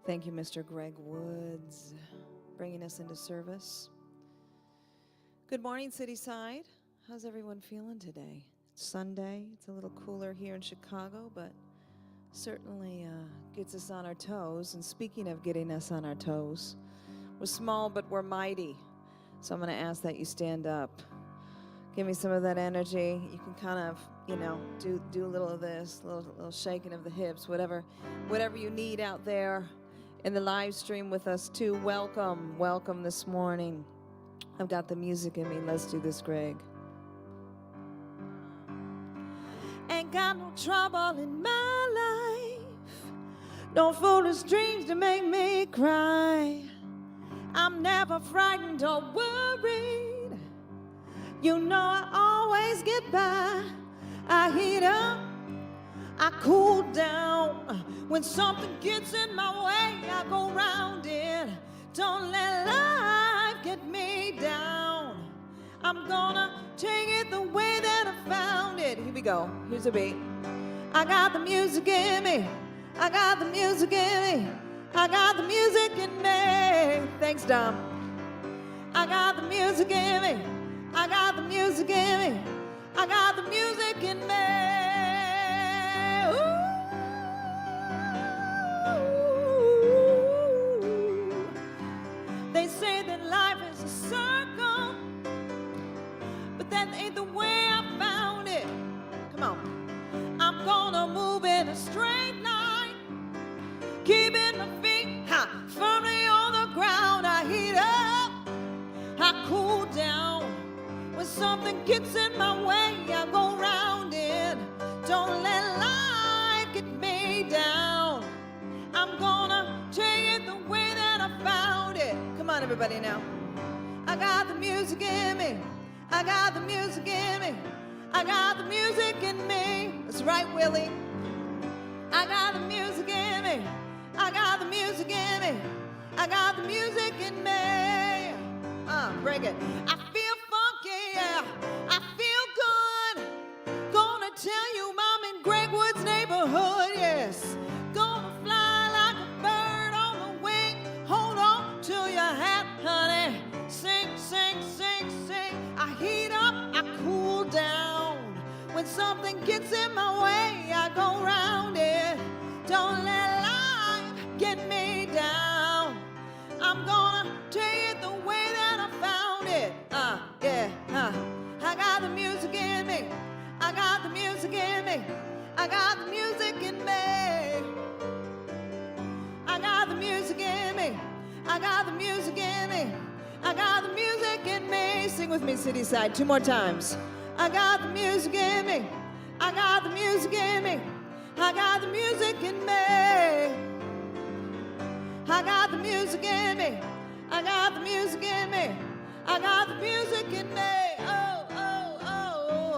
Thank you, Mr. Greg Woods, bringing us into service. Good morning, Cityside. How's everyone feeling today? It's Sunday. It's a little cooler here in Chicago, but certainly gets us on our toes. And speaking of getting us on our toes, we're small, but we're mighty. So I'm going to ask that you stand up. Give me some of that energy. You can kind of, do a little of this, a little shaking of the hips, whatever you need out there in the live stream with us too. Welcome this morning. I've got the music in me. Let's do this, Greg. Ain't got no trouble in my life, no foolish dreams to make me cry. I'm never frightened or worried. You know I always get by. I heat up, I cool down. When something gets in my way, I go round it. Don't let life get me down. I'm gonna take it the way that I found it. Here we go, here's a beat. I got the music in me. I got the music in me. I got the music in me. Thanks, Dom. I got the music in me. I got the music in me. I got the music in me. Ooh. They say that life is a circle, but that ain't the way I found it. Come on. I'm gonna move in a straight line, keeping my feet firmly on the ground. I heat up, I cool down. When something gets in my way, I go round it. Don't let life get me down. I'm gonna take it the way that I found it. Come on, everybody now. I got the music in me. I got the music in me. I got the music in me. That's right, Willie. I got the music in me. I got the music in me. I got the music in me. Break it. I feel funky, yeah. I feel good. Gonna tell you I'm in Greg Wood's neighborhood, yes. Gonna fly like a bird on the wing. Hold on to your hat, honey. Sing, sing, sing, sing. I heat up, I cool down. When something gets in my way, I go round it. Don't let life get me down. I'm gonna take it the way that I found it. I got the music in me. I got the music in me. I got the music in me. I got the music in me. I got the music in me. I got the music in me. Sing with me, Cityside, 2 more times. I got the music in me. I got the music in me. I got the music in me. I got the music in me. I got the music in me. I got the music in me. Oh, oh, oh,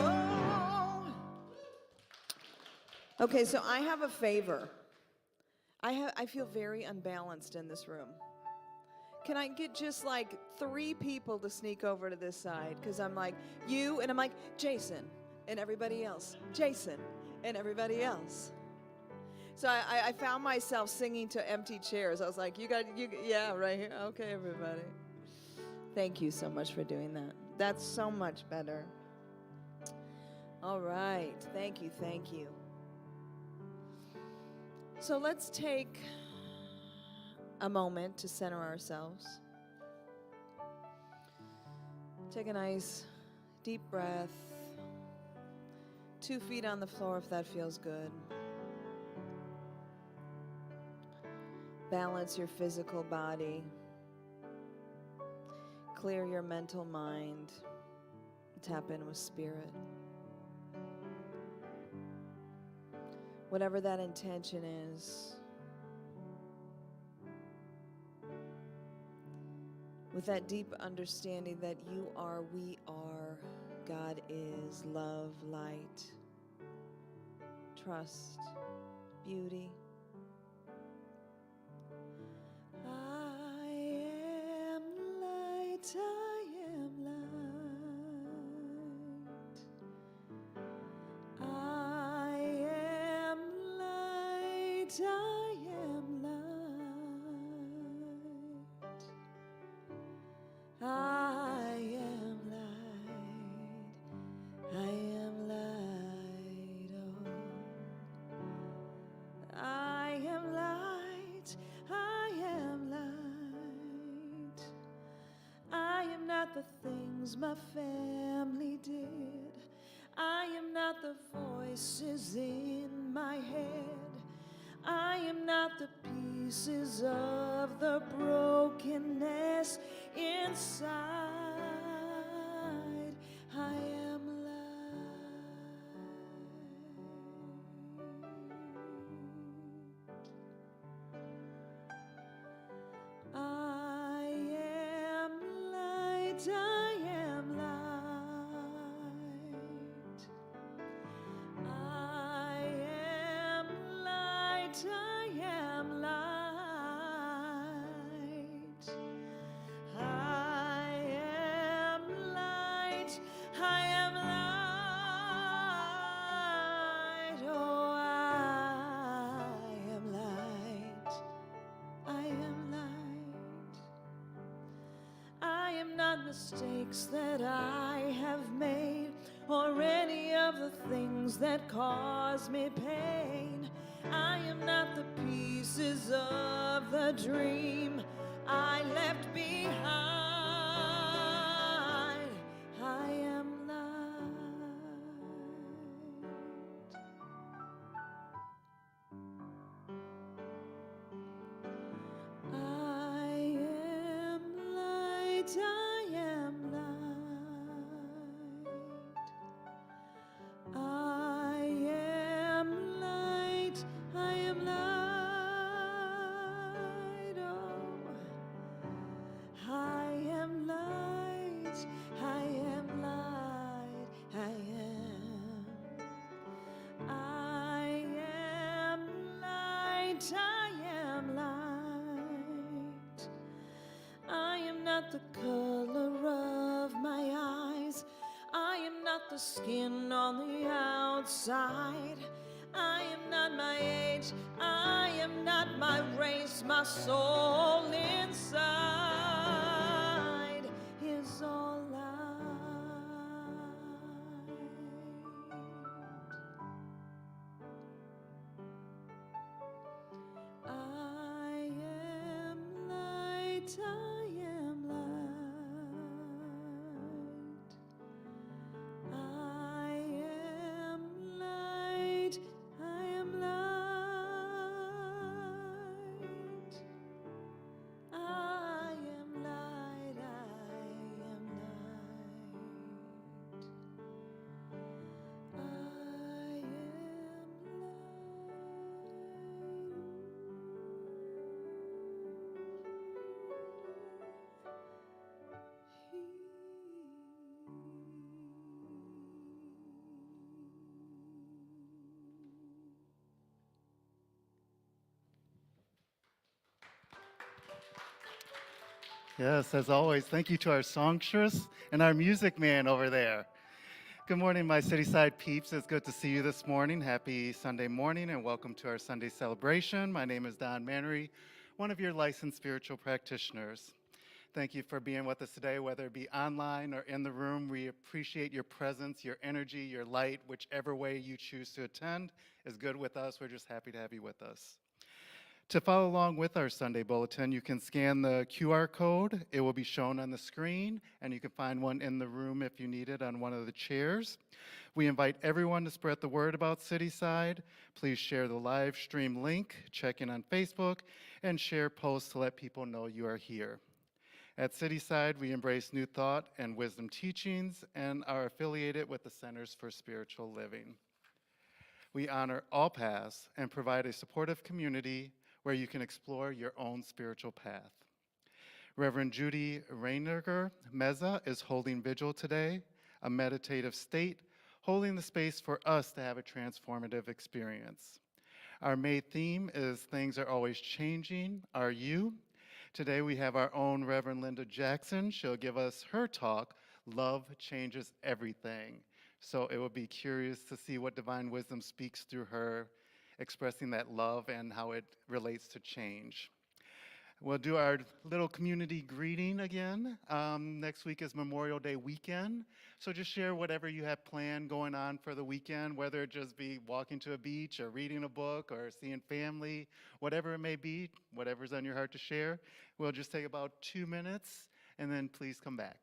oh. Okay, so I have a favor. I feel very unbalanced in this room. Can I get just like 3 people to sneak over to this side? Because I'm like, you, and I'm like, Jason, and everybody else. Jason, and everybody else. So I found myself singing to empty chairs. I was like, yeah, right here. Okay, everybody. Thank you so much for doing that. That's so much better. All right. Thank you. So let's take a moment to center ourselves. Take a nice deep breath. 2 feet on the floor if that feels good. Balance your physical body. Clear your mental mind. Tap in with spirit. Whatever that intention is, with that deep understanding that you are, we are, God is, love, light, trust, beauty. I am light, I am light. I am light, I am light. the things my family did. I am not the voices in my head. I am not the pieces of the brokenness inside. I am light. I am light. I am light. I am light. I am light. I am light. I am light. Oh, I am light. I am light. I am not mistakes that I have made, or any of the things that cause me pain. I am not the pieces of the dream I left behind. I am light. I am light. I am light. I am light. I am light. Oh, I am light. I am light. I am. I am light. I am light. I am not the color of my eyes. I am not the skin on the outside. I am not my age. I am not my race. My soul inside is all light. I am light. I am light. I am light. I am light. I am light. I am light. I am Yes, as always, thank you to our songstress and our music man over there. Good morning, my Cityside peeps. It's good to see you this morning. Happy Sunday morning and welcome to our Sunday celebration. My name is Don Mannery, one of your licensed spiritual practitioners. Thank you for being with us today, whether it be online or in the room. We appreciate your presence, your energy, your light, whichever way you choose to attend is good with us. We're just happy to have you with us. To follow along with our Sunday bulletin, you can scan the QR code. It will be shown on the screen, and you can find one in the room if you need it on one of the chairs. We invite everyone to spread the word about Cityside. Please share the live stream link, check in on Facebook, and share posts to let people know you are here. At Cityside, we embrace new thought and wisdom teachings and are affiliated with the Centers for Spiritual Living. We honor all paths and provide a supportive community where you can explore your own spiritual path. Reverend Judy Reiniger Meza is holding vigil today, a meditative state, holding the space for us to have a transformative experience. Our May theme is Things Are Always Changing, Are You? Today we have our own Reverend Linda Jackson. She'll give us her talk, Love Changes Everything. So it will be curious to see what divine wisdom speaks through her, expressing that love and how it relates to change. We'll do our little community greeting again. Next week is Memorial Day weekend. So just share whatever you have planned going on for the weekend, whether it just be walking to a beach or reading a book or seeing family, whatever it may be, whatever's on your heart to share. We'll just take about 2 minutes and then please come back.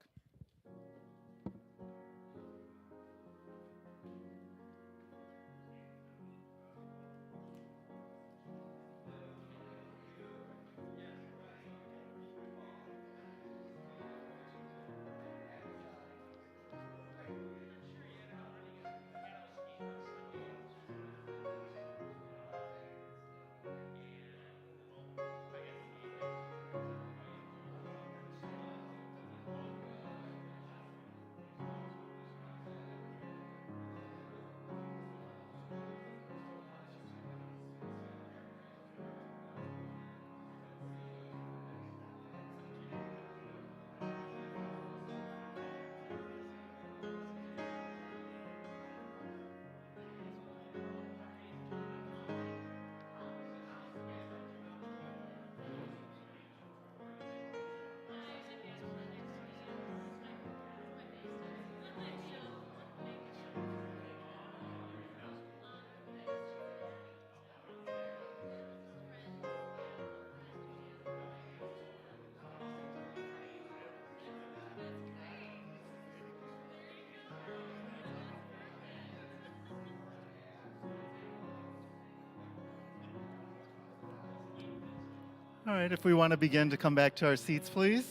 All right, if we want to begin to come back to our seats, please.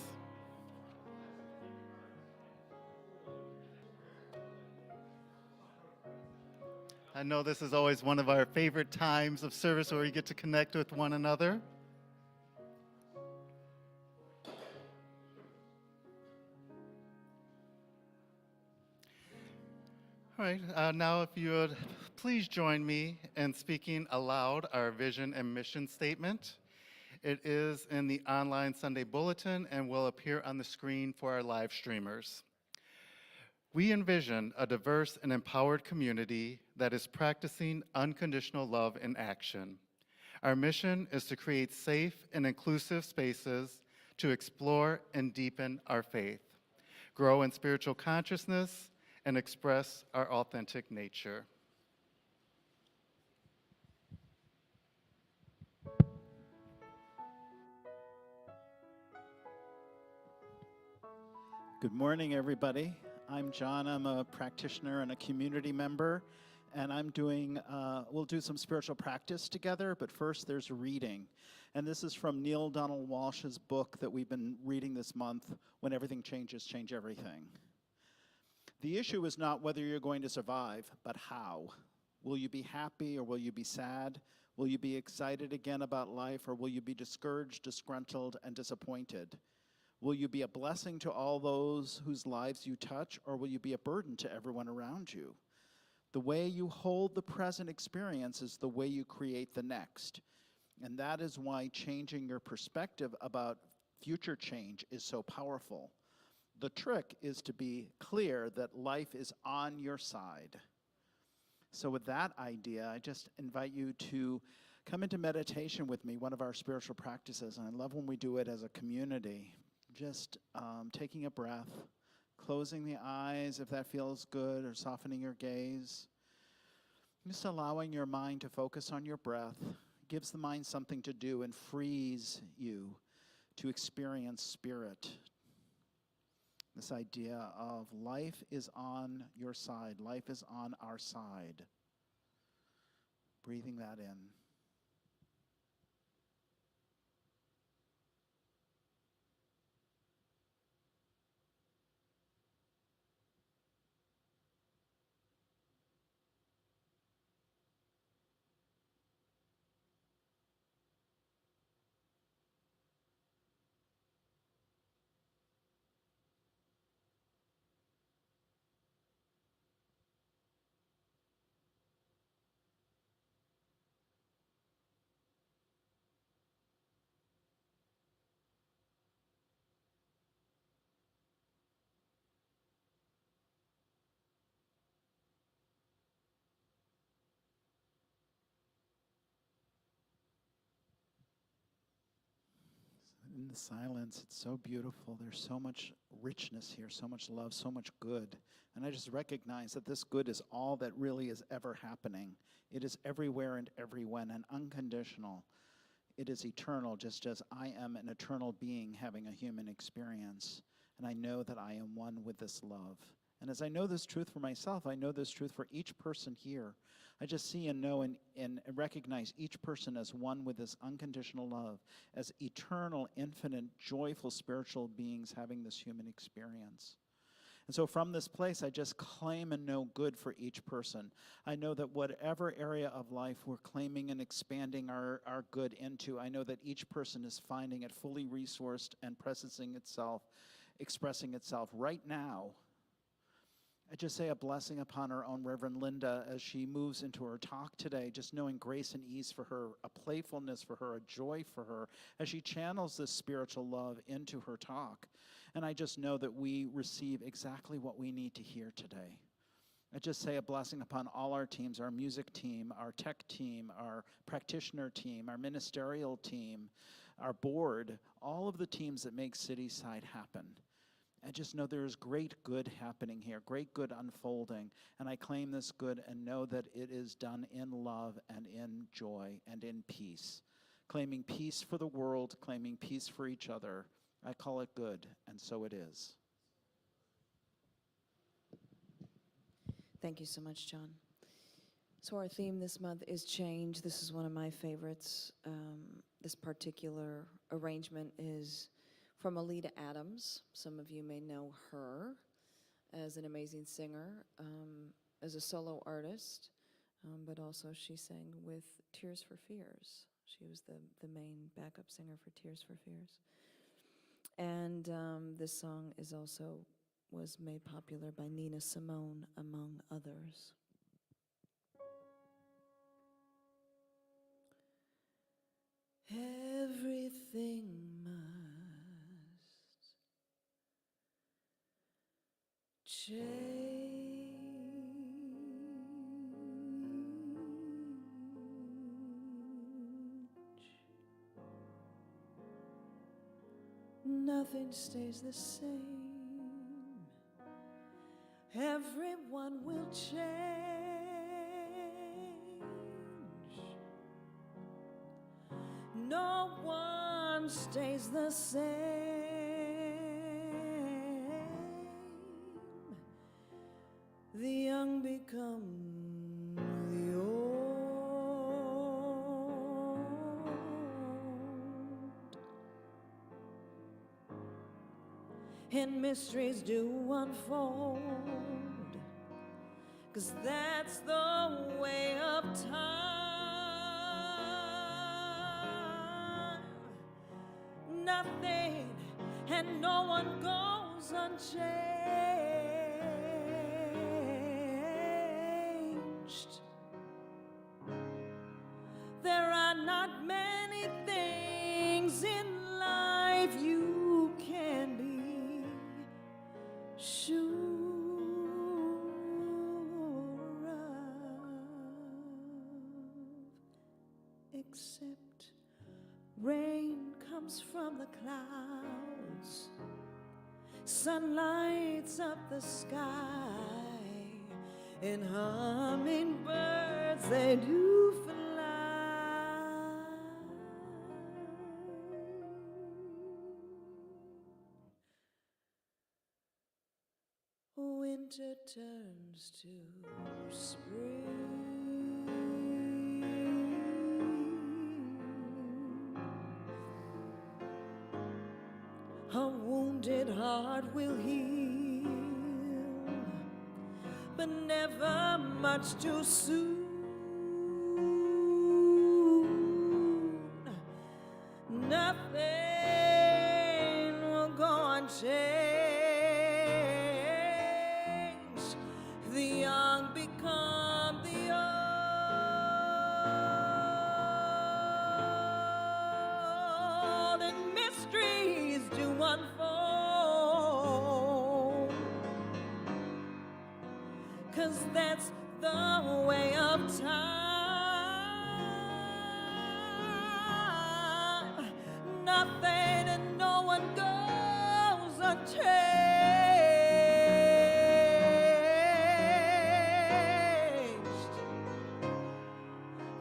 I know this is always one of our favorite times of service where we get to connect with one another. All right, now if you would please join me in speaking aloud our vision and mission statement. It is in the online Sunday bulletin and will appear on the screen for our live streamers. We envision a diverse and empowered community that is practicing unconditional love in action. Our mission is to create safe and inclusive spaces to explore and deepen our faith, grow in spiritual consciousness, and express our authentic nature. Good morning, everybody. I'm John. I'm a practitioner and a community member, and we'll do some spiritual practice together, but first there's a reading. And this is from Neil Donald Walsh's book that we've been reading this month, When Everything Changes, Change Everything. The issue is not whether you're going to survive, but how. Will you be happy or will you be sad? Will you be excited again about life or will you be discouraged, disgruntled, and disappointed? Will you be a blessing to all those whose lives you touch, or will you be a burden to everyone around you? The way you hold the present experience is the way you create the next. And that is why changing your perspective about future change is so powerful. The trick is to be clear that life is on your side. So with that idea, I just invite you to come into meditation with me, one of our spiritual practices. And I love when we do it as a community. Just taking a breath, closing the eyes if that feels good, or softening your gaze. Just allowing your mind to focus on your breath gives the mind something to do and frees you to experience spirit. This idea of life is on your side, life is on our side. Breathing that in. In the silence, it's so beautiful. There's so much richness here, so much love, so much good. And I just recognize that this good is all that really is ever happening. It is everywhere and everywhen and unconditional. It is eternal, just as I am an eternal being having a human experience. And I know that I am one with this love. And as I know this truth for myself, I know this truth for each person here. I just see and know and recognize each person as one with this unconditional love, as eternal, infinite, joyful spiritual beings having this human experience. And so from this place, I just claim and know good for each person. I know that whatever area of life we're claiming and expanding our good into, I know that each person is finding it fully resourced and presencing itself, expressing itself right now. I just say a blessing upon our own Reverend Linda as she moves into her talk today, just knowing grace and ease for her, a playfulness for her, a joy for her, as she channels this spiritual love into her talk. And I just know that we receive exactly what we need to hear today. I just say a blessing upon all our teams, our music team, our tech team, our practitioner team, our ministerial team, our board, all of the teams that make Cityside happen. I just know there is great good happening here, great good unfolding, and I claim this good and know that it is done in love and in joy and in peace. Claiming peace for the world, claiming peace for each other. I call it good, and so it is. Thank you so much, John. So our theme this month is change. This is one of my favorites. This particular arrangement is from Alita Adams. Some of you may know her as an amazing singer, as a solo artist, but also she sang with Tears for Fears. She was the main backup singer for Tears for Fears. And this song was made popular by Nina Simone, among others. Everything must change. Nothing stays the same. Everyone will change. No one stays the same. The young become the old, and mysteries do unfold, 'cause that's the way of time. Nothing and no one goes unchanged. There are not many things in life you can be sure of, except rain comes from the clouds, sun lights up the sky, and hummingbirds, they do fly. Winter turns to spring. A wounded heart will heal, but never much too soon. Nothing will go unchanged. The young become the old, and mysteries do unfold, 'cause that's the way of time. Nothing and no one goes unchanged.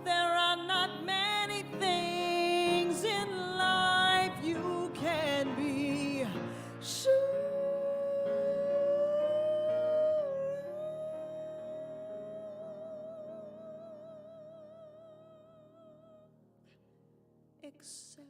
There are not many things in life you can be sure, except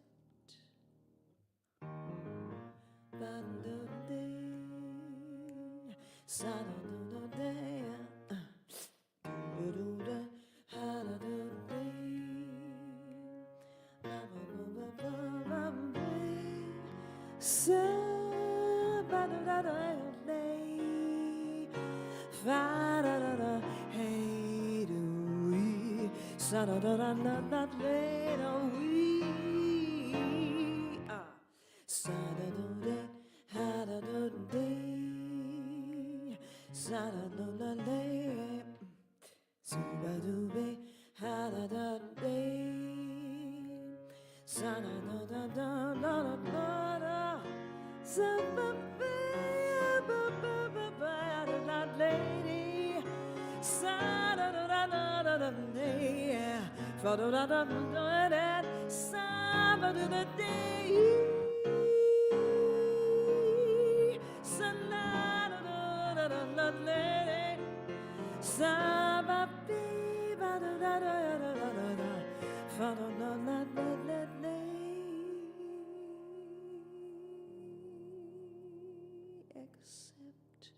except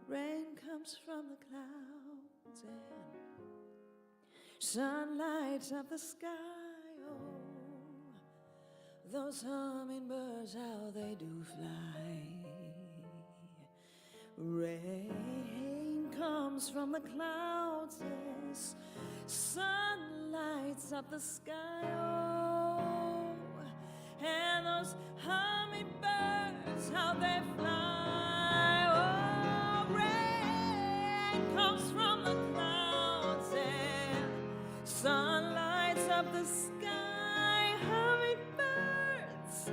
rain comes from the clouds and sun lights up the sky. Oh, those hummingbirds, how they do fly. Rain comes from the clouds, yes. Sun lights up the sky, oh, and those hummingbirds, how they fly. Oh, rain comes from the clouds, and sun lights up the sky. Hummingbirds,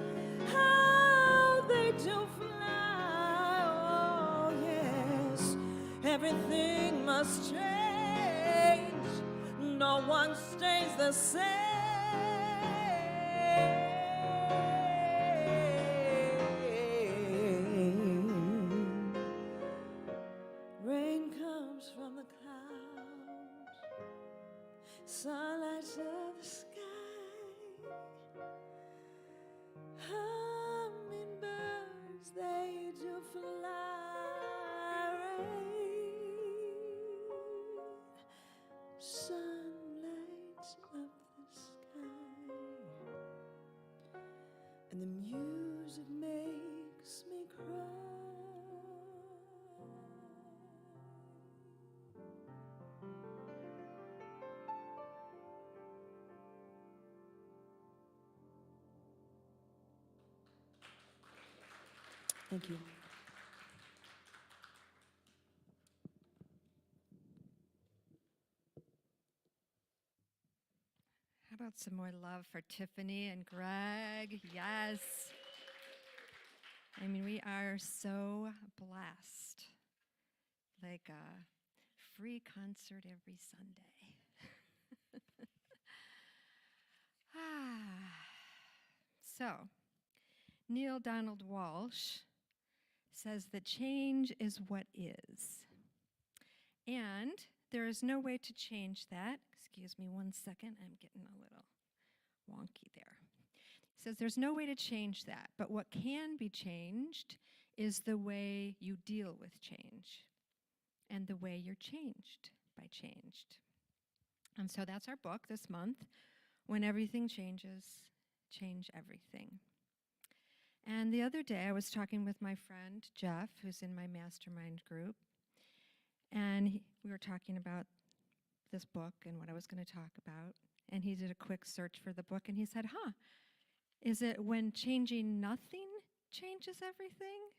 how they do fly. Oh, yes, everything must change. No one stays the same. Rain comes from the clouds, sun lights up the sky. Hummingbirds, they do fly. Rain, sun lights up the sky, and the music makes me cry. Thank you. How about some more love for Tiffany and Greg? Yes. I mean, we are so blessed. Like a free concert every Sunday. So, Neil Donald Walsh says that change is what is. And there is no way to change that. Excuse me 1 second, I'm getting a little wonky there. He says there's no way to change that, but what can be changed is the way you deal with change and the way you're changed by changed. And so that's our book this month, When Everything Changes, Change Everything. And the other day I was talking with my friend Jeff, who's in my mastermind group, and we were talking about this book and what I was going to talk about. And he did a quick search for the book, and he said, is it when changing nothing changes everything?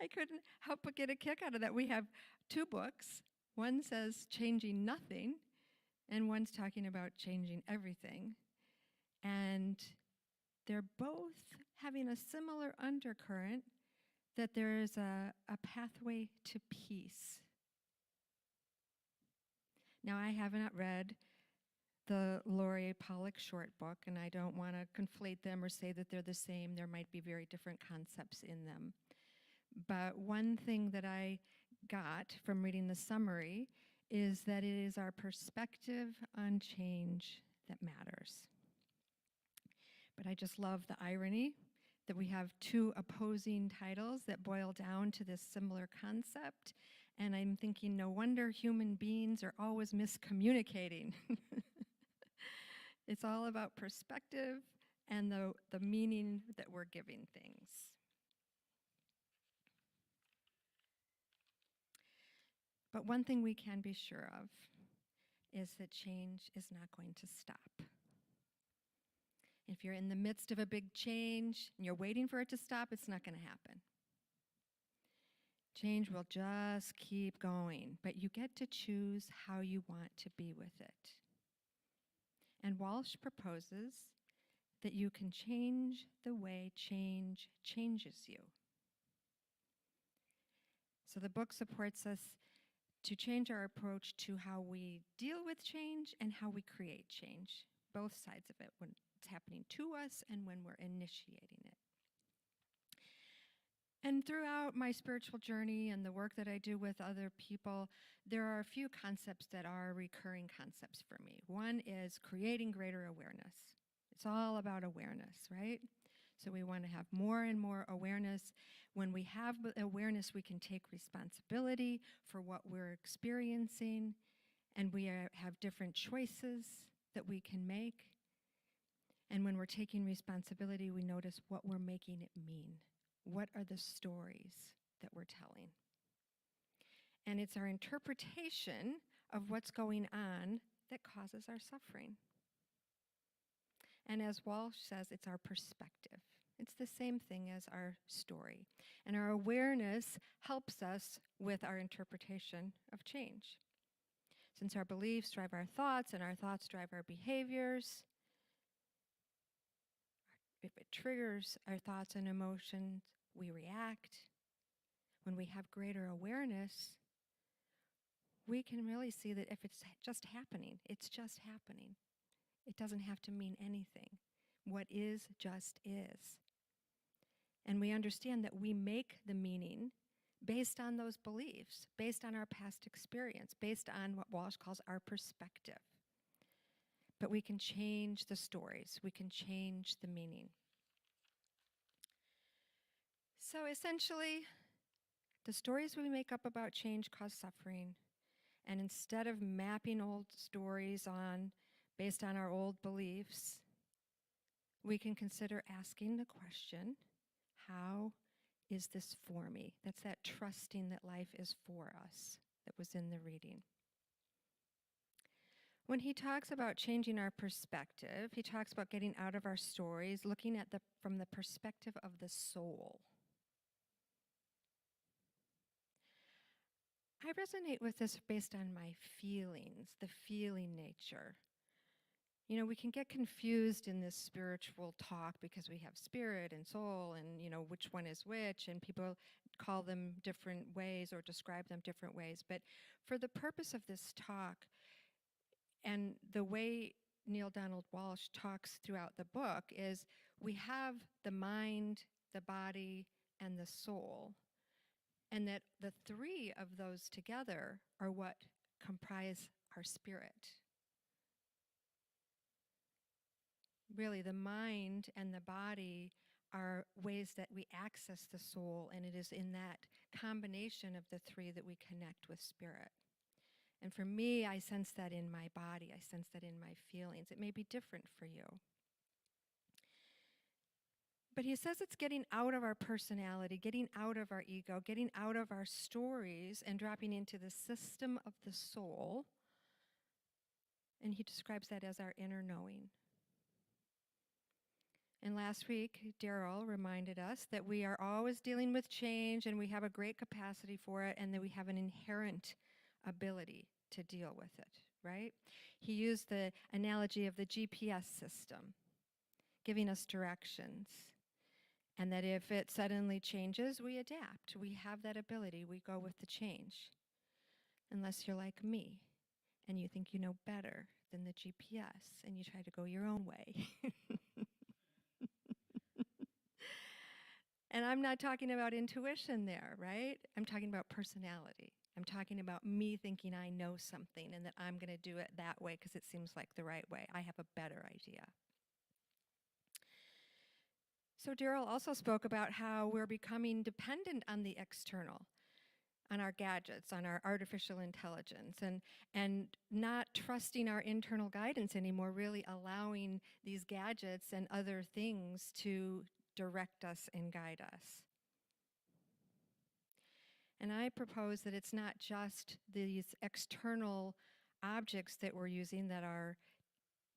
I couldn't help but get a kick out of that. We have two books. One says changing nothing, and one's talking about changing everything. And they're both having a similar undercurrent, that there is a pathway to peace. Now, I have not read the Laurie Pollock short book, and I don't want to conflate them or say that they're the same. There might be very different concepts in them. But one thing that I got from reading the summary is that it is our perspective on change that matters. But I just love the irony that we have two opposing titles that boil down to this similar concept. And I'm thinking, no wonder human beings are always miscommunicating. It's all about perspective and the meaning that we're giving things. But one thing we can be sure of is that change is not going to stop. If you're in the midst of a big change and you're waiting for it to stop, it's not going to happen. Change will just keep going, but you get to choose how you want to be with it. And Walsh proposes that you can change the way change changes you. So the book supports us to change our approach to how we deal with change and how we create change, both sides of it, when it's happening to us and when we're initiating it. And throughout my spiritual journey and the work that I do with other people, there are a few concepts that are recurring concepts for me. One is creating greater awareness. It's all about awareness, right? So we want to have more and more awareness. When we have awareness, we can take responsibility for what we're experiencing, and we have different choices that we can make. And when we're taking responsibility, we notice what we're making it mean. What are the stories that we're telling? And it's our interpretation of what's going on that causes our suffering. And as Walsh says, it's our perspective. It's the same thing as our story. And our awareness helps us with our interpretation of change. Since our beliefs drive our thoughts and our thoughts drive our behaviors, if it triggers our thoughts and emotions, we react. When we have greater awareness, we can really see that if it's just happening, it's just happening. It doesn't have to mean anything. What is, just is. And we understand that we make the meaning based on those beliefs, based on our past experience, based on what Walsh calls our perspective. But we can change the stories. We can change the meaning. So essentially, the stories we make up about change cause suffering. And instead of mapping old stories on based on our old beliefs, we can consider asking the question, how is this for me? That's that trusting that life is for us that was in the reading. When he talks about changing our perspective, he talks about getting out of our stories, looking at from the perspective of the soul. I resonate with this based on my feelings, the feeling nature. You know, we can get confused in this spiritual talk because we have spirit and soul and, you know, which one is which, and people call them different ways or describe them different ways. But for the purpose of this talk and the way Neale Donald Walsch talks throughout the book is we have the mind, the body, and the soul. And that the three of those together are what comprise our spirit. Really, the mind and the body are ways that we access the soul, and it is in that combination of the three that we connect with spirit. And for me, I sense that in my body. I sense that in my feelings. It may be different for you. But he says it's getting out of our personality, getting out of our ego, getting out of our stories and dropping into the system of the soul. And he describes that as our inner knowing. And last week, Daryl reminded us that we are always dealing with change and we have a great capacity for it and that we have an inherent ability to deal with it, right? He used the analogy of the GPS system, giving us directions. And that if it suddenly changes, we adapt. We have that ability. We go with the change. Unless you're like me and you think you know better than the GPS and you try to go your own way. And I'm not talking about intuition there, right? I'm talking about personality. I'm talking about me thinking I know something and that I'm going to do it that way because it seems like the right way. I have a better idea. So Daryl also spoke about how we're becoming dependent on the external, on our gadgets, on our artificial intelligence, and not trusting our internal guidance anymore, really allowing these gadgets and other things to direct us and guide us. And I propose that it's not just these external objects that we're using that are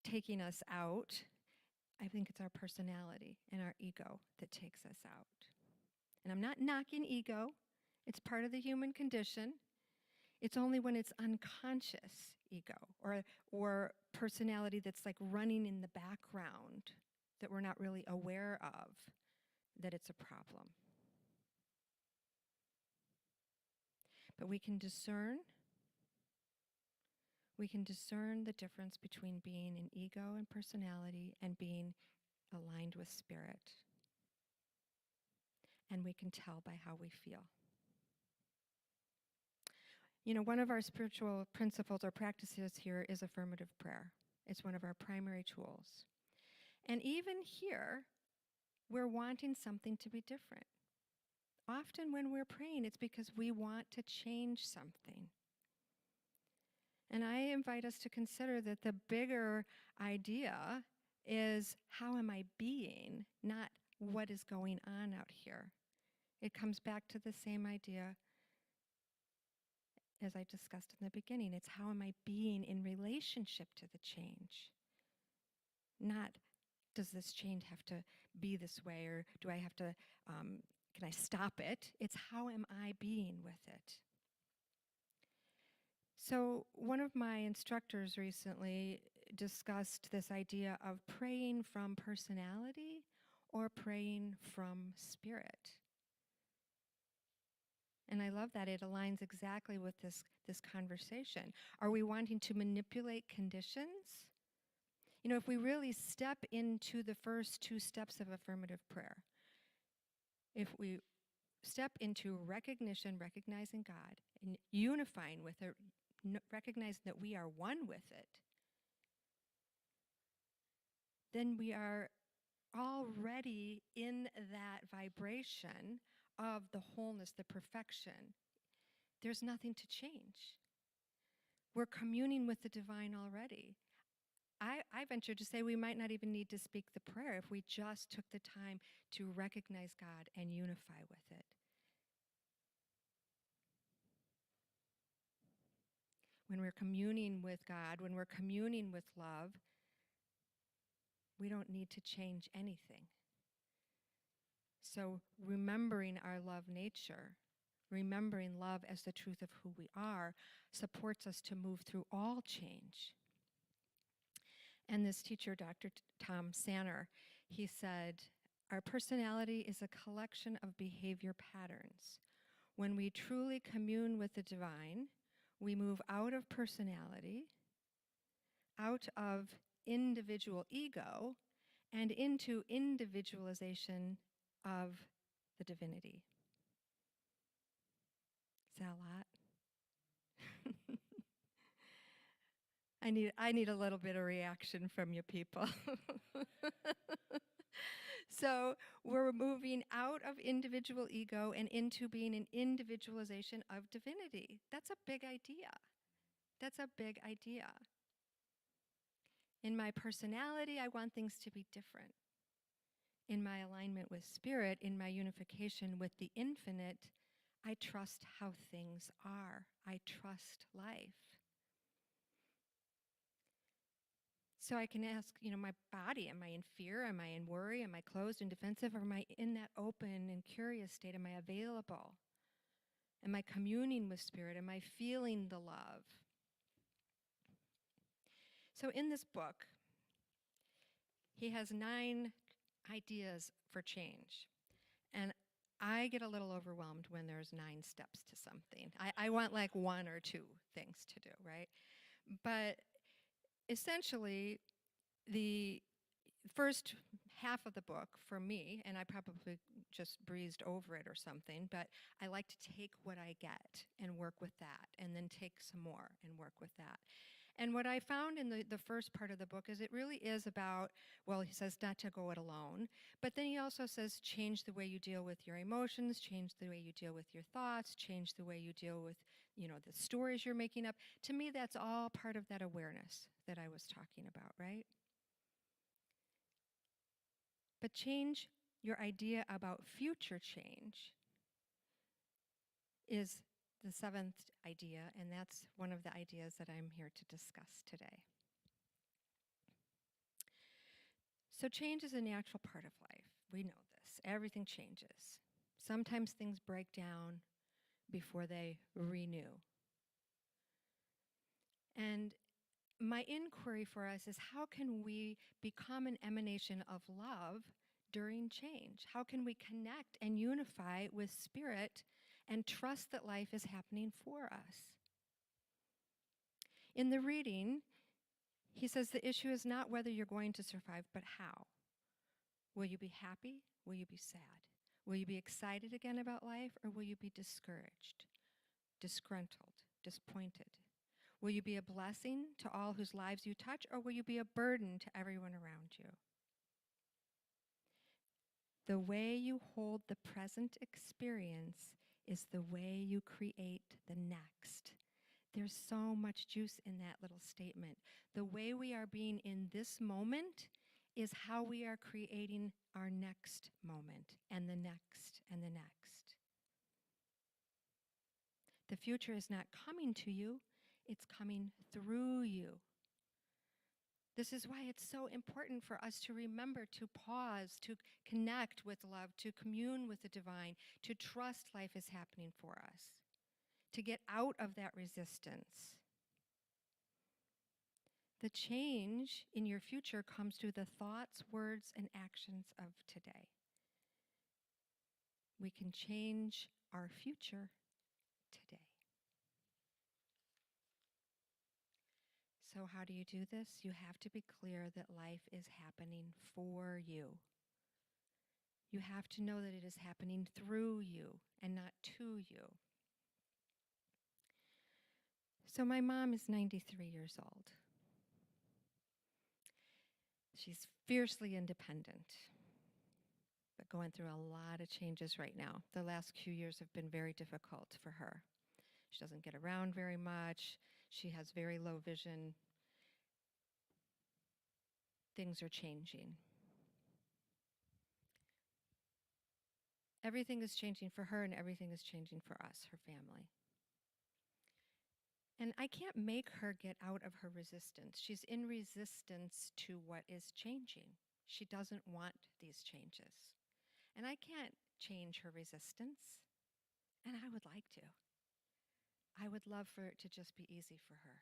taking us out. I think it's our personality and our ego that takes us out. And I'm not knocking ego. It's part of the human condition. It's only when it's unconscious ego or personality that's like running in the background that we're not really aware of that it's a problem. But we can discern the difference between being an ego and personality and being aligned with spirit. And we can tell by how we feel. You know, one of our spiritual principles or practices here is affirmative prayer. It's one of our primary tools. And even here, we're wanting something to be different. Often when we're praying, it's because we want to change something. And I invite us to consider that the bigger idea is, how am I being, not what is going on out here. It comes back to the same idea as I discussed in the beginning. It's, how am I being in relationship to the change? Not, does this change have to be this way, or do I have to, can I stop it? It's, how am I being with it? So one of my instructors recently discussed this idea of praying from personality or praying from spirit. And I love that. It aligns exactly with this conversation. Are we wanting to manipulate conditions? You know, if we really step into the first two steps of affirmative prayer, if we step into recognition, recognizing God, and unifying with it, recognizing that we are one with it, then we are already in that vibration of the wholeness, the perfection. There's nothing to change. We're communing with the divine already. I venture to say we might not even need to speak the prayer if we just took the time to recognize God and unify with it. When we're communing with God, when we're communing with love, we don't need to change anything. So remembering our love nature, remembering love as the truth of who we are, supports us to move through all change. And this teacher, Dr. Tom Sanner, he said, our personality is a collection of behavior patterns. When we truly commune with the divine, we move out of personality, out of individual ego, and into individualization of the divinity. Is that a lot? I need a little bit of reaction from you people. So we're moving out of individual ego and into being an individualization of divinity. That's a big idea. That's a big idea. In my personality, I want things to be different. In my alignment with spirit, in my unification with the infinite, I trust how things are. I trust life. So I can ask, my body, am I in fear? Am I in worry? Am I closed and defensive? Or am I in that open and curious state? Am I available? Am I communing with spirit? Am I feeling the love? So in this book, he has 9 ideas for change. And I get a little overwhelmed when there's 9 steps to something. I want like 1 or 2 things to do, right? But essentially, the first half of the book for me, and I probably just breezed over it or something, but I like to take what I get and work with that, and then take some more and work with that. And what I found in the first part of the book is it really is about, well, he says not to go it alone, but then he also says change the way you deal with your emotions, change the way you deal with your thoughts, change the way you deal with, the stories you're making up. To me, that's all part of that awareness that I was talking about, right? But change your idea about future change is the 7th idea, and that's one of the ideas that I'm here to discuss today. So change is a natural part of life. We know this. Everything changes. Sometimes things break down before they renew. And my inquiry for us is, how can we become an emanation of love during change? How can we connect and unify with spirit and trust that life is happening for us? In the reading, he says the issue is not whether you're going to survive, but how. Will you be happy? Will you be sad? Will you be excited again about life, or will you be discouraged, disgruntled, disappointed? Will you be a blessing to all whose lives you touch, or will you be a burden to everyone around you? The way you hold the present experience is the way you create the next. There's so much juice in that little statement. The way we are being in this moment is how we are creating our next moment and the next and the next. The future is not coming to you, it's coming through you. This is why it's so important for us to remember to pause, to connect with love, to commune with the divine, to trust life is happening for us, to get out of that resistance. The change in your future comes through the thoughts, words, and actions of today. We can change our future today. So how do you do this? You have to be clear that life is happening for you. You have to know that it is happening through you and not to you. So my mom is 93 years old. She's fiercely independent, but going through a lot of changes right now. The last few years have been very difficult for her. She doesn't get around very much. She has very low vision. Things are changing. Everything is changing for her, and everything is changing for us, her family. And I can't make her get out of her resistance. She's in resistance to what is changing. She doesn't want these changes. And I can't change her resistance. And I would like to. I would love for it to just be easy for her.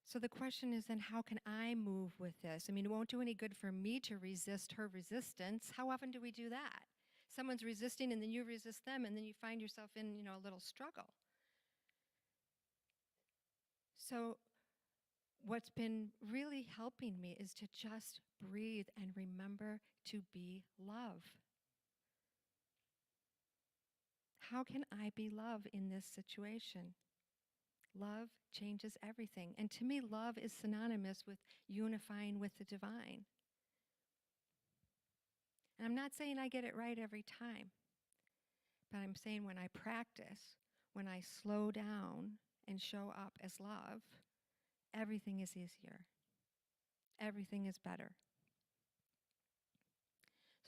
So the question is then, how can I move with this? I mean, it won't do any good for me to resist her resistance. How often do we do that? Someone's resisting and then you resist them and then you find yourself in, a little struggle. So what's been really helping me is to just breathe and remember to be love. How can I be love in this situation? Love changes everything. And to me, love is synonymous with unifying with the divine. And I'm not saying I get it right every time, but I'm saying when I practice, when I slow down and show up as love, everything is easier. Everything is better.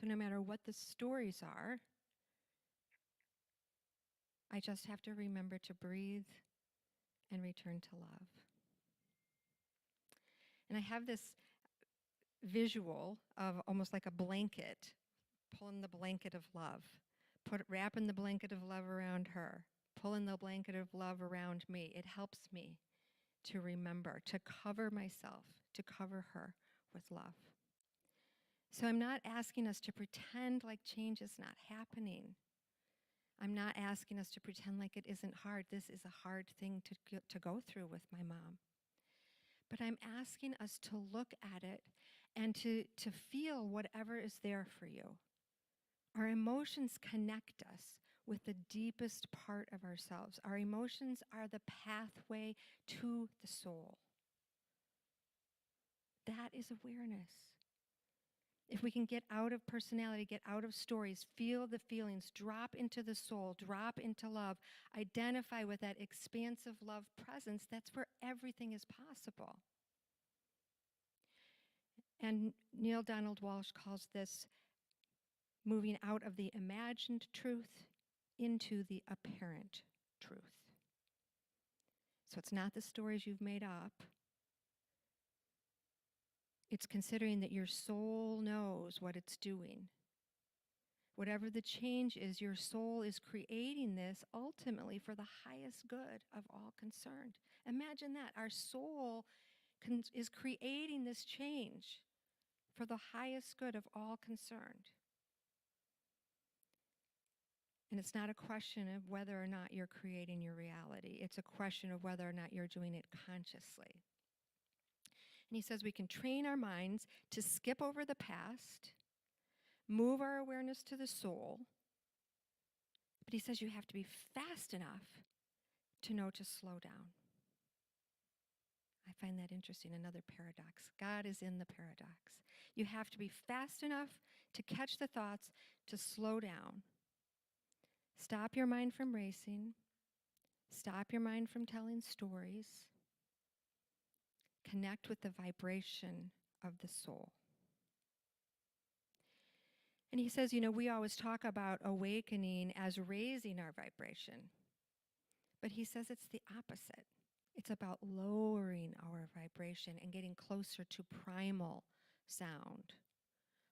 So no matter what the stories are, I just have to remember to breathe and return to love. And I have this visual of almost like a blanket, pulling the blanket of love, wrapping the blanket of love around her, pulling the blanket of love around me. It helps me to remember, to cover myself, to cover her with love. So I'm not asking us to pretend like change is not happening. I'm not asking us to pretend like it isn't hard. This is a hard thing to go through with my mom. But I'm asking us to look at it and to feel whatever is there for you. Our emotions connect us with the deepest part of ourselves. Our emotions are the pathway to the soul. That is awareness. If we can get out of personality, get out of stories, feel the feelings, drop into the soul, drop into love, identify with that expansive love presence, that's where everything is possible. And Neil Donald Walsh calls this moving out of the imagined truth into the apparent truth. So it's not the stories you've made up. It's considering that your soul knows what it's doing. Whatever the change is, your soul is creating this ultimately for the highest good of all concerned. Imagine that. Our soul is creating this change for the highest good of all concerned. And it's not a question of whether or not you're creating your reality. It's a question of whether or not you're doing it consciously. And he says we can train our minds to skip over the past, move our awareness to the soul. But he says you have to be fast enough to know to slow down. I find that interesting, another paradox. God is in the paradox. You have to be fast enough to catch the thoughts, to slow down. Stop your mind from racing. Stop your mind from telling stories. Connect with the vibration of the soul. And he says, we always talk about awakening as raising our vibration. But he says it's the opposite. It's about lowering our vibration and getting closer to primal sound,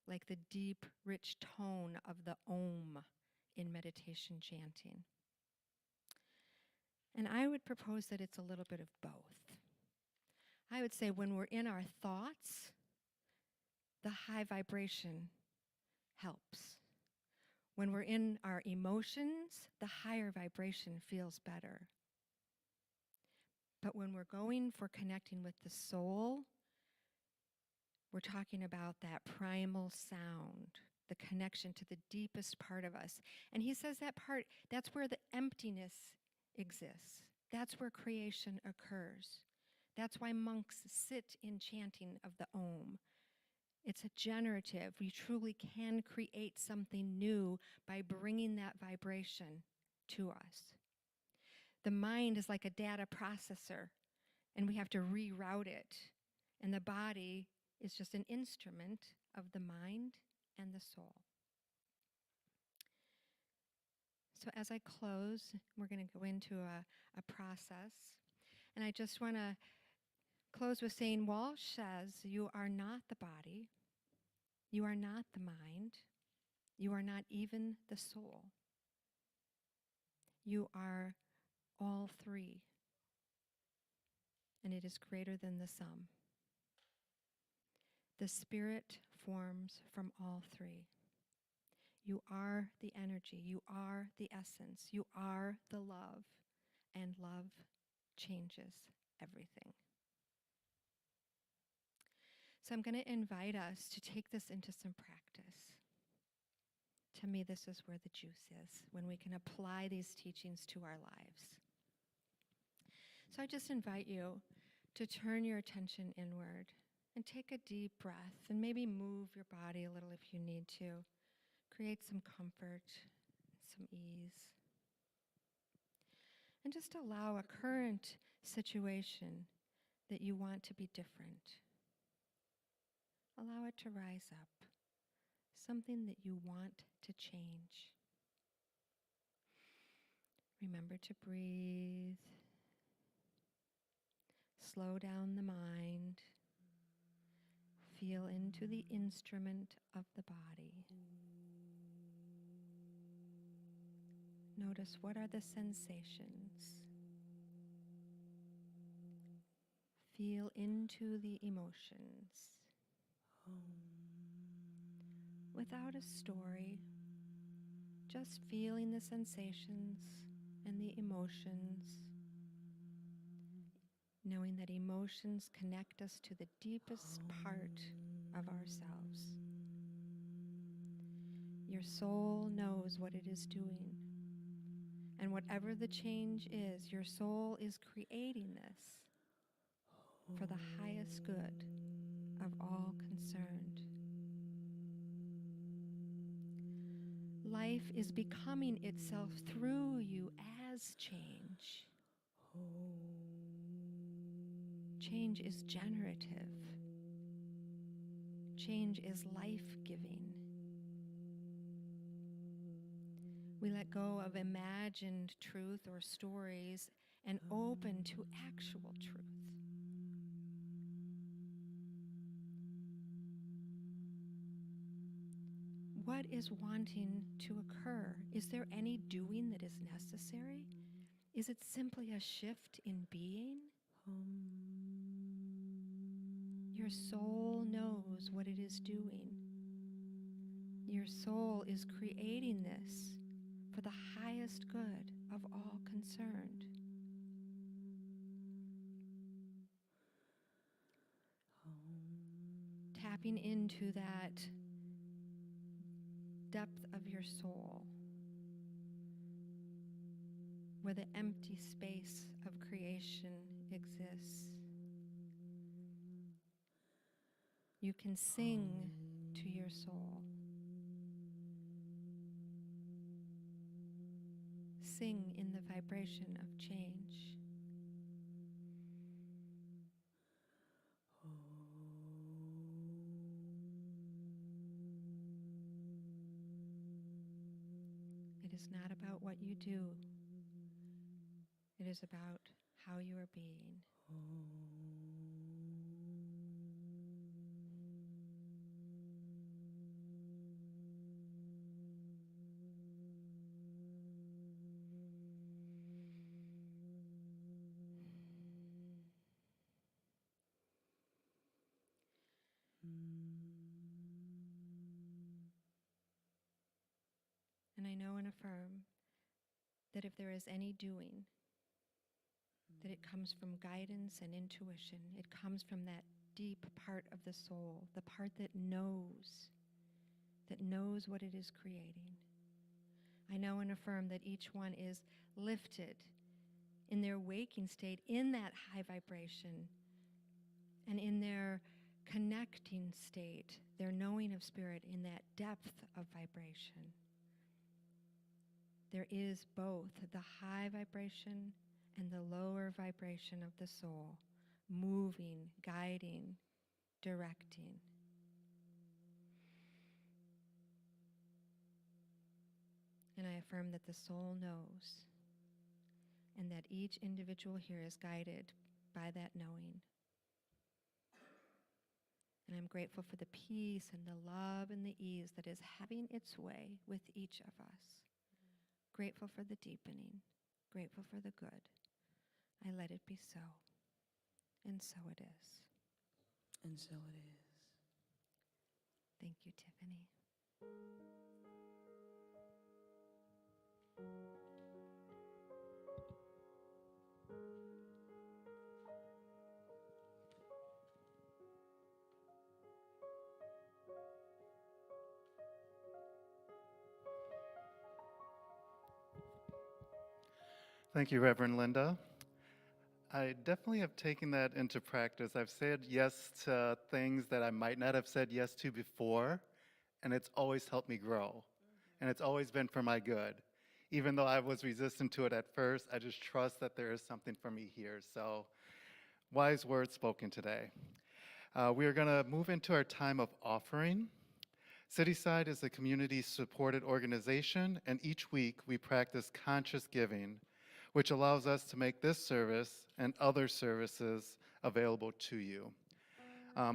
like the deep, rich tone of the Om in meditation chanting. And I would propose that it's a little bit of both. I would say when we're in our thoughts, the high vibration helps. When we're in our emotions, the higher vibration feels better. But when we're going for connecting with the soul, we're talking about that primal sound, the connection to the deepest part of us. And he says that part, that's where the emptiness exists. That's where creation occurs. That's why monks sit in chanting of the Om. It's a generative. We truly can create something new by bringing that vibration to us. The mind is like a data processor, and we have to reroute it. And the body is just an instrument of the mind and the soul. So as I close, we're going to go into a process. And I just want to close with saying, Walsh says, you are not the body. You are not the mind. You are not even the soul. You are all three. And it is greater than the sum. The spirit forms from all three. You are the energy. You are the essence. You are the love. And love changes everything. So I'm going to invite us to take this into some practice. To me, this is where the juice is, when we can apply these teachings to our lives. So I just invite you to turn your attention inward and take a deep breath and maybe move your body a little if you need to. Create some comfort, some ease. And just allow a current situation that you want to be different. Allow it to rise up. Something that you want to change. Remember to breathe. Slow down the mind. Feel into the instrument of the body. Notice what are the sensations. Feel into the emotions. Without a story, just feeling the sensations and the emotions, knowing that emotions connect us to the deepest part of ourselves. Your soul knows what it is doing. And whatever the change is, your soul is creating this for the highest good of all concerned. Life is becoming itself through you as change. Change is generative. Change is life-giving. We let go of imagined truth or stories and open to actual truth. What is wanting to occur? Is there any doing that is necessary? Is it simply a shift in being? Your soul knows what it is doing. Your soul is creating this for the highest good of all concerned. Tapping into that depth of your soul, where the empty space of creation exists. You can sing to your soul. Sing in the vibration of change. It is not about what you do. It is about how you are being. And I know and affirm that if there is any doing, that it comes from guidance and intuition. It comes from that deep part of the soul, the part that knows what it is creating. I know and affirm that each one is lifted in their waking state in that high vibration, and in their connecting state, their knowing of spirit in that depth of vibration. There is both the high vibration and the lower vibration of the soul, moving, guiding, directing. And I affirm that the soul knows, and that each individual here is guided by that knowing. And I'm grateful for the peace and the love and the ease that is having its way with each of us. Grateful for the deepening, grateful for the good. I let it be so, and so it is. And so it is. Thank you, Tiffany. Thank you, Reverend Linda. I definitely have taken that into practice. I've said yes to things that I might not have said yes to before, and it's always helped me grow. And it's always been for my good. Even though I was resistant to it at first, I just trust that there is something for me here. So, wise words spoken today. We are going to move into our time of offering. Cityside is a community-supported organization, and each week we practice conscious giving, which allows us to make this service and other services available to you.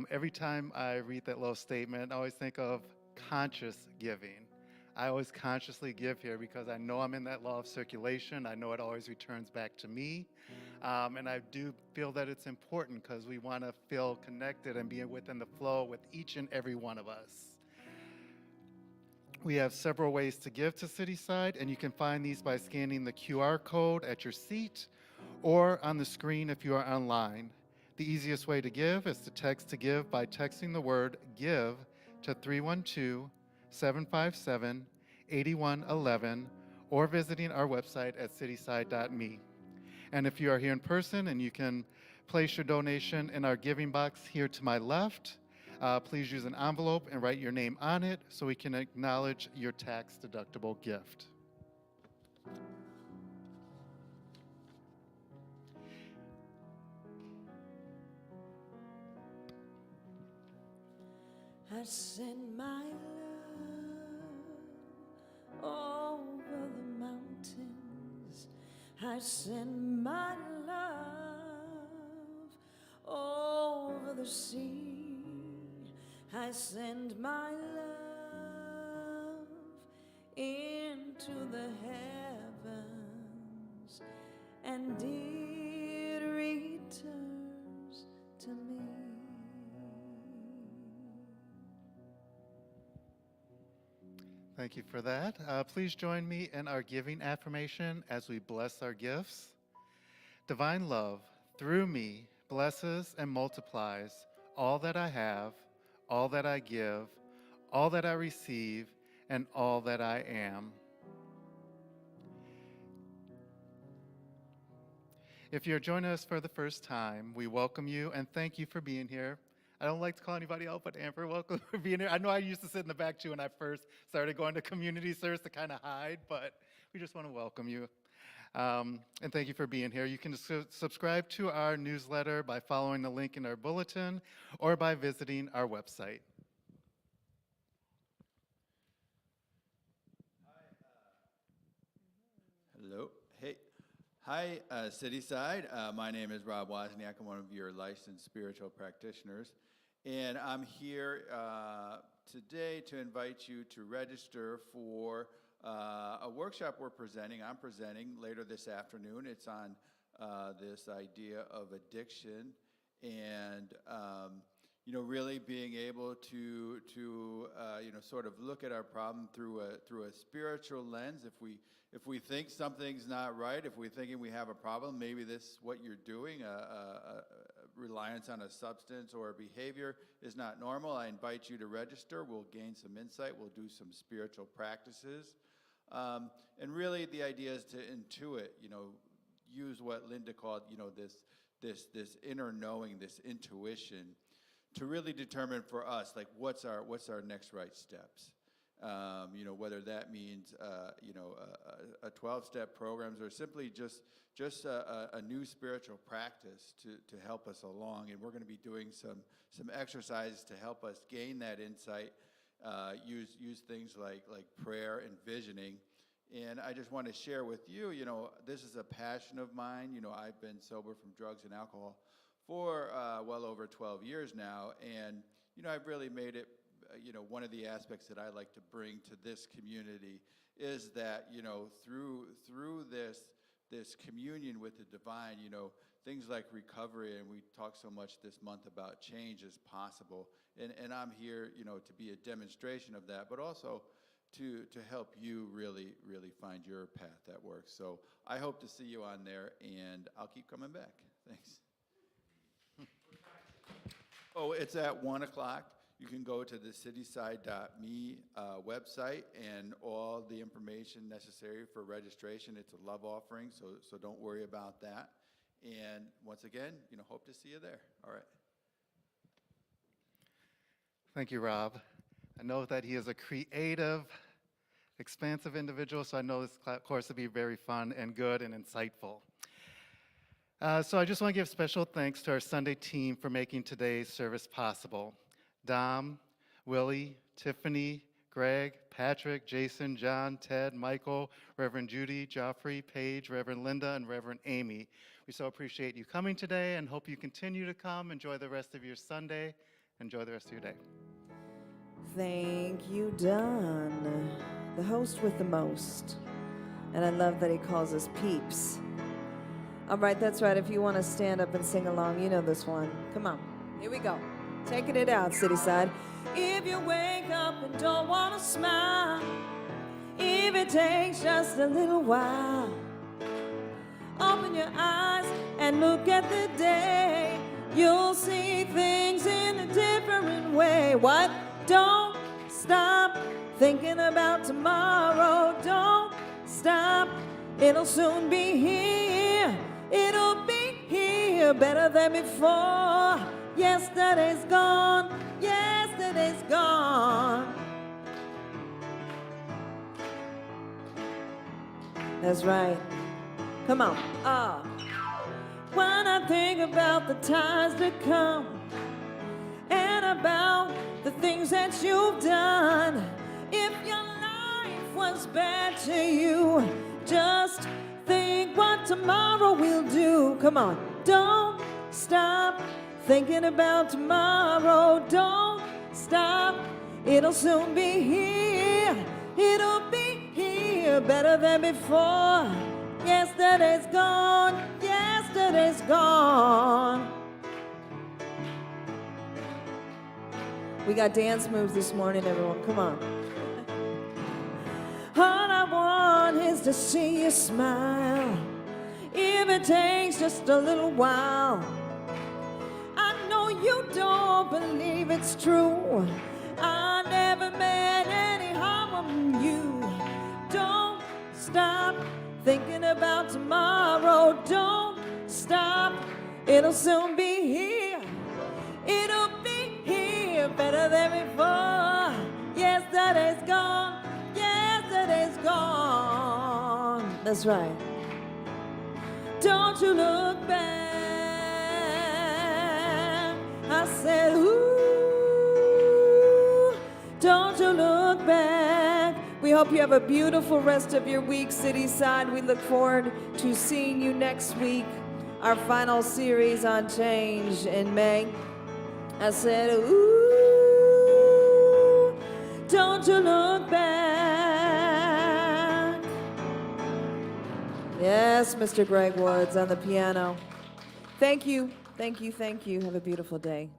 Every time I read that little statement, I always think of conscious giving. I always consciously give here because I know I'm in that law of circulation. I know it always returns back to me. And I do feel that it's important because we want to feel connected and be within the flow with each and every one of us. We have several ways to give to Cityside, and you can find these by scanning the QR code at your seat or on the screen if you are online. The easiest way to give is to text to give by texting the word give to 312-757-8111 or visiting our website at cityside.me. And if you are here in person and you can place your donation in our giving box here to my left, please use an envelope and write your name on it so we can acknowledge your tax-deductible gift. I send my love over the mountains. I send my love over the sea. I send my love into the heavens, and it returns to me. Thank you for that. Please join me in our giving affirmation as we bless our gifts. Divine love, through me, blesses and multiplies all that I have, all that I give, all that I receive, and all that I am. If you're joining us for the first time, we welcome you and thank you for being here. I don't like to call anybody out, but Amber, welcome for being here. I know I used to sit in the back too when I first started going to community service to kind of hide, but we just want to welcome you. And thank you for being here. You can subscribe to our newsletter by following the link in our bulletin or by visiting our website. Hello. Hey. Hi, Cityside. My name is Rob Wozniak. I'm one of your licensed spiritual practitioners. And I'm here today to invite you to register for a workshop I'm presenting later this afternoon. It's on this idea of addiction and really being able to sort of look at our problem through a spiritual lens. If we think something's not right, if we're thinking we have a problem, maybe this what you're doing, a reliance on a substance or a behavior is not normal. I invite you to register. We'll gain some insight. We'll do some spiritual practices. And really the idea is to intuit, use what Linda called, this inner knowing, this intuition, to really determine for us, like, what's our next right steps. Whether that means, a 12-step programs or simply just a new spiritual practice to help us along. And we're going to be doing some exercises to help us gain that insight, use things like prayer and visioning. And I just want to share with you, this is a passion of mine. I've been sober from drugs and alcohol for well over 12 years now. And, I've really made it, one of the aspects that I like to bring to this community is that, through this communion with the divine, things like recovery, and we talk so much this month about change is possible. And I'm here, to be a demonstration of that, but also to help you really, really find your path that works. So I hope to see you on there, and I'll keep coming back. Thanks. Oh, it's at 1 o'clock. You can go to the cityside.me website, and all the information necessary for registration. It's a love offering, so don't worry about that. And once again, hope to see you there. All right. Thank you, Rob. I know that he is a creative, expansive individual, so I know this course will be very fun and good and insightful. So I just want to give special thanks to our Sunday team for making today's service possible. Dom, Willie, Tiffany, Greg, Patrick, Jason, John, Ted, Michael, Reverend Judy, Joffrey, Paige, Reverend Linda, and Reverend Amy. We so appreciate you coming today and hope you continue to come. Enjoy the rest of your Sunday. Enjoy the rest of your day. Thank you, Don, the host with the most. And I love that he calls us peeps. All right, that's right. If you want to stand up and sing along, you know this one. Come on. Here we go. Taking it out, Cityside. If you wake up and don't want to smile, if it takes just a little while, open your eyes and look at the day. You'll see things in a different way. What? Don't stop thinking about tomorrow. Don't stop. It'll soon be here. It'll be here better than before. Yesterday's gone. Yesterday's gone. That's right. Come on. When I think about the times to come and about the things that you've done, if your life was bad to you, just think what tomorrow will do. Come on. Don't stop thinking about tomorrow. Don't stop. It'll soon be here. It'll be here better than before. Yesterday's gone. Yesterday's gone. We got dance moves this morning, everyone. Come on. All I want is to see you smile. If it takes just a little while. I know you don't believe it's true. I never meant any harm on you. Don't stop thinking about tomorrow. Don't stop. It'll soon be here. It'll be you're better than before. Yesterday's gone, yesterday's gone. That's right. Don't you look back. I said, ooh, don't you look back. We hope you have a beautiful rest of your week, Cityside. We look forward to seeing you next week, our final series on change in May. I said, ooh, don't you look back. Yes, Mr. Greg Woods on the piano. Thank you, thank you, thank you. Have a beautiful day.